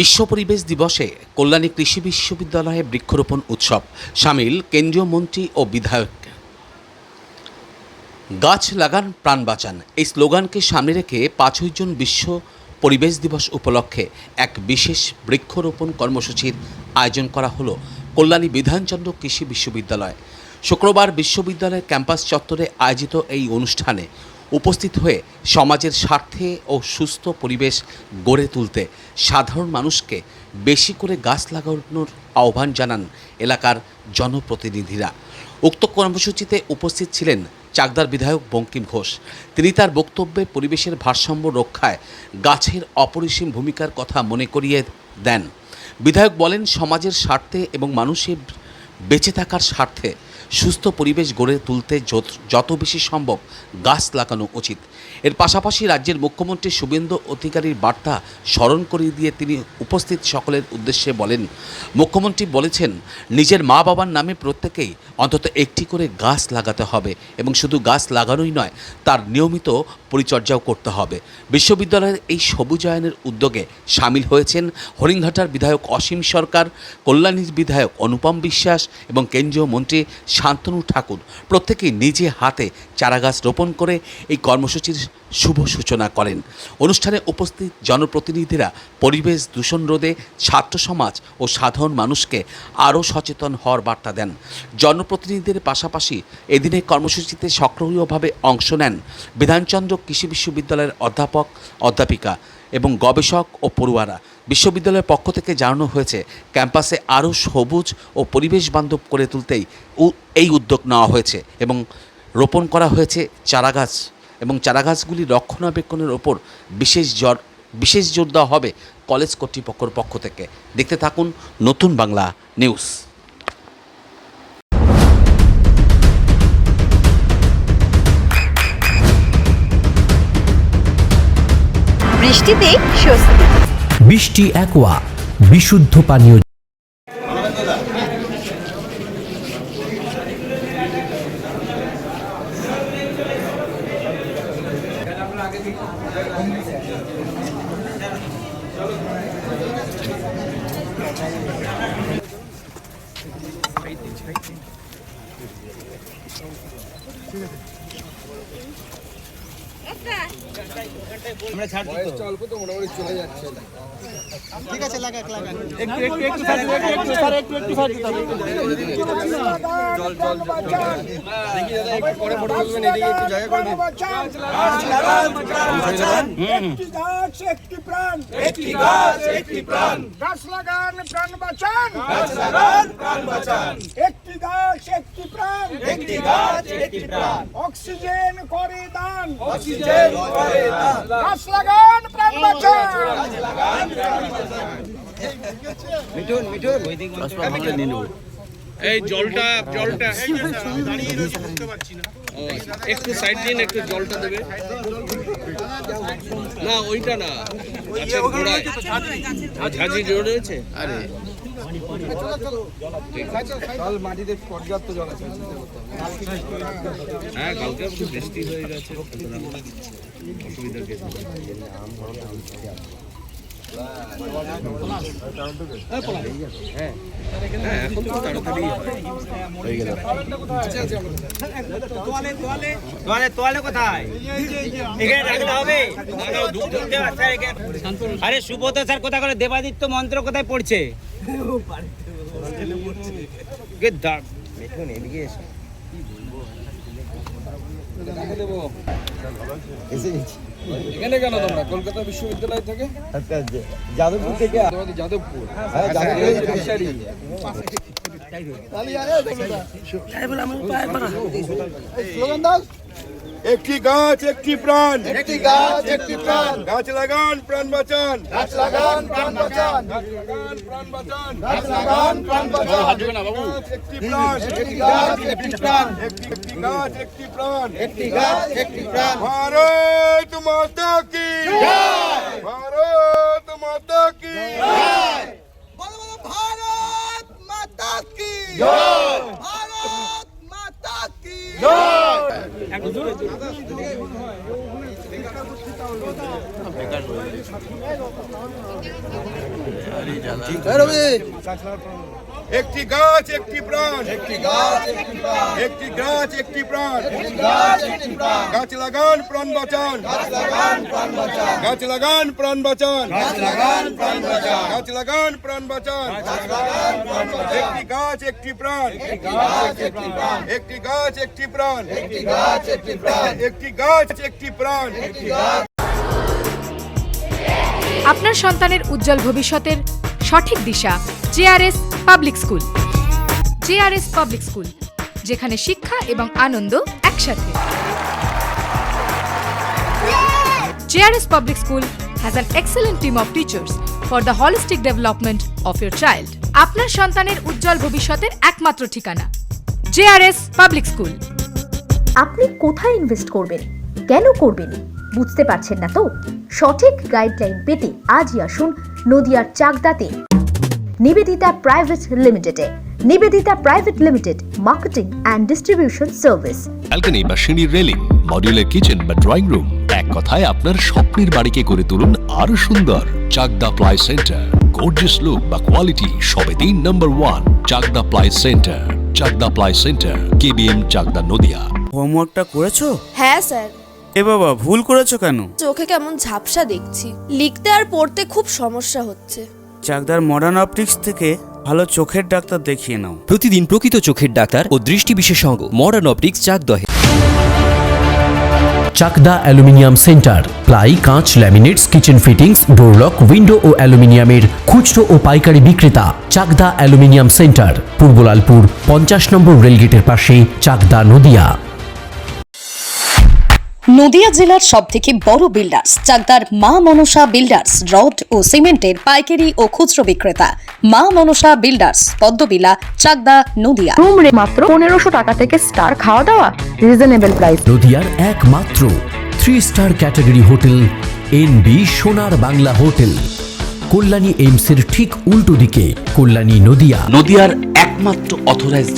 বিশ্ব পরিবেশ দিবসে কল্যাণী কৃষি বিশ্ববিদ্যালয়ে বৃক্ষরোপণ উৎসব, সামিল কেন্দ্রীয় মন্ত্রী ও বিধায়ক। গাছ লাগান প্রাণ বাঁচান এই স্লোগানকে সামনে রেখে 5ই জুন বিশ্ব পরিবেশ দিবস উপলক্ষে এক বিশেষ বৃক্ষরোপণ কর্মসূচির আয়োজন করা হলো কল্যাণী বিধানচন্দ্র কৃষি বিশ্ববিদ্যালয়। শুক্রবার বিশ্ববিদ্যালয়ের ক্যাম্পাস চত্বরে আয়োজিত এই অনুষ্ঠানে উপস্থিত হয়ে সমাজের স্বার্থে ও সুস্থ পরিবেশ গড়ে তুলতে সাধারণ মানুষকে বেশি করে গাছ লাগানোর আহ্বান জানান এলাকার জনপ্রতিনিধিরা। উক্ত কর্মসূচিতে উপস্থিত ছিলেন চাকদার বিধায়ক বঙ্কিম ঘোষ। তিনি তার বক্তব্যে পরিবেশের ভারসাম্য রক্ষায় গাছের অপরিসীম ভূমিকার কথা মনে করিয়ে দেন। বিধায়ক বলেন, সমাজের স্বার্থে এবং মানুষের বেঁচে থাকার স্বার্থে সুস্থ পরিবেশ গড়ে তুলতে যত বেশি সম্ভব গাছ লাগানো উচিত। এর পাশাপাশি রাজ্যের মুখ্যমন্ত্রী শুভেন্দু অধিকারীর বার্তা স্মরণ করিয়ে দিয়ে তিনি উপস্থিত সকলের উদ্দেশ্যে বলেন, মুখ্যমন্ত্রী বলেছেন, নিজের মা বাবার নামে প্রত্যেকেই অন্তত একটি করে গাছ লাগাতে হবে এবং শুধু গাছ লাগানোই নয়, তার নিয়মিত পরিচর্যাও করতে হবে। বিশ্ববিদ্যালয়ের এই সবুজায়নের উদ্যোগে সামিল হয়েছেন হরিণঘাটার বিধায়ক অসীম সরকার, কল্যাণীর বিধায়ক অনুপম বিশ্বাস এবং কেন্দ্রীয় মন্ত্রী শান্তনু ঠাকুর। প্রত্যেকেই নিজে হাতে চারাগাছ রোপণ করে এই কর্মসূচির শুভ সূচনা করেন। অনুষ্ঠানে উপস্থিত জনপ্রতিনিধিরা পরিবেশ দূষণ রোধে ছাত্র সমাজ ও সাধারণ মানুষকে আরও সচেতন হওয়ার বার্তা দেন। জনপ্রতিনিধিদের পাশাপাশি এদিনের কর্মসূচিতে সক্রিয়ভাবে অংশ নেন বিধানচন্দ্র কৃষি বিশ্ববিদ্যালয়ের অধ্যাপক, অধ্যাপিকা এবং গবেষক ও পড়ুয়ারা। বিশ্ববিদ্যালয়ের পক্ষ থেকে জানানো হয়েছে, ক্যাম্পাসে আরও সবুজ ও পরিবেশ বান্ধব করে তুলতেই এই উদ্যোগ নেওয়া হয়েছে এবং রোপণ করা হয়েছে চারাগাছ, এবং চারাগাছগুলি রক্ষণাবেক্ষণের ওপর বিশেষ জোর দেওয়া হবে কলেজ কর্তৃপক্ষের পক্ষ থেকে। দেখতে থাকুন নতুন বাংলা নিউজ। বৃষ্টিতে স্বস্তি। বৃষ্টি অ্যাকোয়া বিশুদ্ধ পানীয়। আমরা ছাড় দিই তো অল্প তো মোটামুটি চলে যাচ্ছে। ঠিক আছে, লাগা একটু স্যার একটু ছাড় দিতে হবে। জল দেখি দাদা, একটু পরে ফটো তুলবেন, এদিকে একটু জায়গা করে দিন। একটি গাছ একটি প্রাণ, একটি গাছ একটি প্রাণ, গাছ লাগান প্রাণ বাঁচান, গাছ লাগান প্রাণ বাঁচান, একটি গাছ একটি প্রাণ, একটি গাছ একটি প্রাণ, অক্সিজেন করে দান, অক্সিজেন করে দান, গাছ লাগান প্রাণ বাঁচান। গাছ লাগান প্রাণ বাঁচান। মিঠুন এই জলটা একটু সাইড দিন, একটু জলটা দেবে না, ওইটা না, গাছের গোড়ায় ঝাঁঝি রয়েছে। আরে কাল মাটিতে পর্যাপ্ত জল আছে। হ্যাঁ, কালকে বৃষ্টি হয়ে গেছে, অসুবিধা কিছু হ্যাঁ, এখন তো তাড়াতাড়ি হয়ে গেল। তোয়ালে কোথায়? এখানে রাখতে হবে। আরে সুব্রত স্যার কোথায় করে? দেবাদিত্য মন্ত্র কোথায় পড়ছে? মিঠুন এদিকে এসো। এখানে কেন তোমরা? কলকাতা বিশ্ববিদ্যালয় থেকে? আচ্ছা, যাদবপুর থেকে। যাদবপুর। স্লোগান দাও, একটি গাছ একটি প্রাণ, একটি গাছ একটি প্রাণ, গাছ লাগান প্রাণ বাঁচান, গাছ লাগান প্রাণ বাঁচান, গাছ লাগান প্রাণ বাঁচান, গাছ লাগান প্রাণ বাঁচান, একটি প্রাণ, একটি গাছ একটি প্রাণ, একটি গাছ একটি প্রাণ, একটি গাছ একটি প্রাণ। ভারত মাতা কি জয়, ভারত মাতা কি জয়, ভারত মাতা কি জয়, ভারত মাতা কি জয়। একটু একটি গাছ একটি প্রাণ, একটি গাছ একটি প্রাণ, গাছ লাগান প্রাণ বাঁচান, গাছ লাগান প্রাণ বাঁচান, গাছ লাগান প্রাণ বাঁচান, একটি গাছ একটি প্রাণ, একটি গাছ একটি প্রাণ, একটি গাছ একটি প্রাণ। আপনার সন্তানের উজ্জ্বল ভবিষ্যতের সঠিক দিশা JRS public school. JRS public school, যেখানে শিক্ষা এবং আনন্দ একসাথে। JRS public school has an excellent team of teachers for the holistic development of your child. আপনার সন্তানের উজ্জ্বল ভবিষ্যতের একমাত্র ঠিকানা জেআরএস পাবলিক স্কুল। আপনি কোথায় ইনভেস্ট করবেন, কেন করবেন বুঝতে পারছেন না তো? সঠিক গাইডলাইন পেতে আজই আসুন নদিয়ার চাকদাতে নিবেদিতা প্রাইভেট লিমিটেডে। Nivedita private limited, marketing and distribution service. Balcony বা সিঁড়ির রেলিং, মডিউলার কিচেন বা ড্রয়িং রুম, এক কথায় আপনার স্বপ্নের বাড়িকে করে তুলুন আরো সুন্দর। Chakda ply centre, gorgeous look বা কোয়ালিটি সবে 3 নম্বর 1 Chakda ply centre. Chakda ply centre, KBM, Chakda, Nadia. হোমওয়ার্কটা করেছো? হ্যাঁ স্যার। এ বাবা, ভুল করেছো কেন? চোখে কেমন ঝাপসা দেখছি, লিখতে আর পড়তে খুব সমস্যা হচ্ছে। চাকদার মডার্ন অপটিক্স থেকে ভালো চোখের ডাক্তার দেখিয়ে নাও। প্রতিদিন প্রকৃত চোখের ডাক্তার ও দৃষ্টি বিশেষজ্ঞ মডার্ন অপটিক্স চাকদহে। চাকদা অ্যালুমিনিয়াম সেন্টার, প্লাই, কাঁচ, laminates, kitchen fittings, door lock, window ও অ্যালুমিনিয়ামের খুচরো ও পাইকারি বিক্রেতা। চাকদা অ্যালুমিনিয়াম সেন্টার, পূর্ব লালপুর 50 নম্বর রেলগেটের পাশে, চাকদা, নদিয়া। নদিয়া জেলার সবথেকে বড় বিল্ডার্স চাকদার মা মনসা বিল্ডার্স, রড ও সিমেন্টের পাইকারি ও খুচরো বিক্রেতা। মা মনসা বিল্ডার্স, পদ্মবিলা, চাকদা, নদিয়া। রুম রে মাত্র 1500 টাকা থেকে স্টার, খাওয়া দাওয়া রিজনেবল প্রাইস। নদিয়ার একমাত্র 3 স্টার ক্যাটাগরি হোটেল এনবি সোনার বাংলা হোটেল, কল্যাণী এইমসের ঠিক উল্টো দিকে, কল্যাণী, নদিয়া। নদিয়ার একমাত্র অথরাইজড